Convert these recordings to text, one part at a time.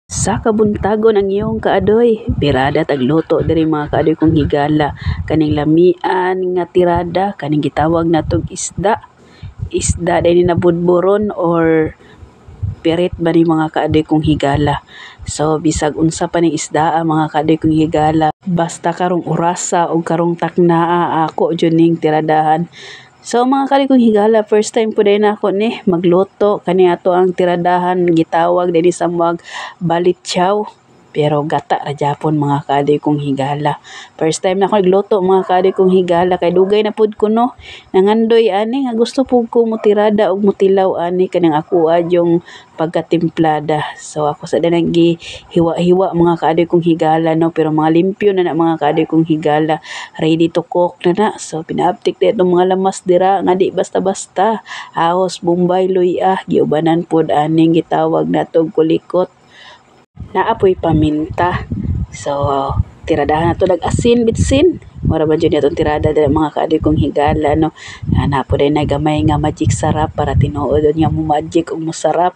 Sa kabuntagon ang iyong kaadoy, birada tagluto diri mga kaadoy kong higala. Kaning lamian nga tirada, kaning gitawag natong isda. Isda din nabudburon or pirit ba ni mga kaadoy kong higala. So bisag unsa pa ning isda mga kaadoy kong higala, basta karong orasa o karong taknaa ako jud ning tiradahan. So mga kaadoy kong higala, first time po din ako ni magluto kani ato ang tiradahan gitawag dinhi sa mga balitsaw. Pero gata ra gyapon mga kaadoy kong higala. First time na ako nagluto mga kaadoy kong higala kay dugay na pud ko no. Nangandoy ani nga gusto pud ko motirada og motilaw ani kanang ako yung pagkatimplada. So ako sa danang hiwa-hiwa mga kaadoy kong higala no, pero mga limpyo na mga kaadoy kong higala, ready to cook na. So pinaaptik na itong mga lamas dira nga di basta-basta. Ahos, bombay, luya, giubanan pud aning gitawag natong kulikot. Naapoy paminta. So tiradahan nato asin bitsin. Mura ba dyan itong tirada dahil mga kaadoy kong higala no. Napo din na gamay nga magic sarap para tinuod nga mo magic o masarap.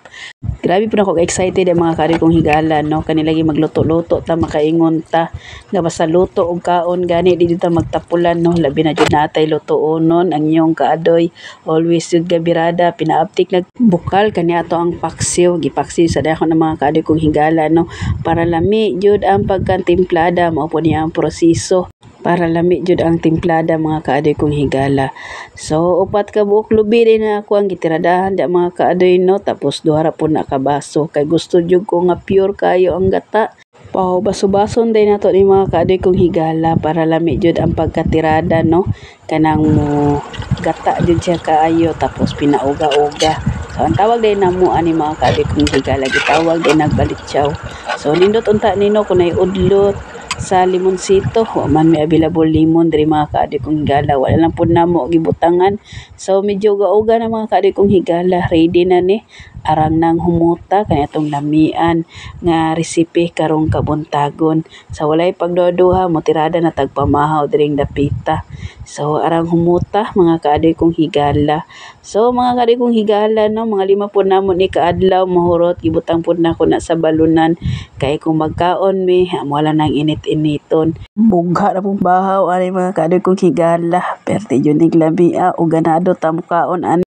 Grabe po na ako excited ang mga kaadoy kong higala no. Kanilagi magluto-luto ta makaingon ta. Nga basta luto o kaon gani di ta magtapulan no. Labi na dyan natay lutuonon ang iyong kaadoy. Always yun gabirada. Pinaaptik na bukal kanya to ang paksiw. Gipaksiw sa dako ng mga kaadoy kong higala no. Para lami jud ang pagkantimplada mao po niya ang proseso. Para lami jud ang timplada mga kaadoy kong higala. So upat ka buok lubi din na ako ang gitiradahan da mga kaadoy no, tapos duha ra pud na ka baso kay gusto jud ko nga pure kayo ang gata. Pao baso-bason din nato ni mga kaadoy kong higala para lami jud ang pagkatirada no. Kanang mo gata jud siya kaayo tapos pinauga-uga. So ang tawag din namo ani mga kaadoy kong higala gitawag din nagbalitsaw. So nindot unta nino kunay udlot sa limonsito, wa man may available limon diri mga kaadoy kong higala, wala lang pud namo gibutangan. So medyo uga-uga na mga kaadoy kong higala, ready na ni arang nang humuta kanitong lamian nga resipe karong kabuntagon. Sa walay pagduha-duha motirada na tagpamahaw diring dapita. So arang humuta mga kaadoy kong higala. So mga kaadoy kong higala no, mga 5 pud namo ni kaadlaw mahurot gibutang pud nako na sa balunan kay kung magkaon mi wala nang init-initon. Bugha na pong bahaw ani mga kaadoy kong higala. Perti jud ning lamia o ganado ta mukaon ani.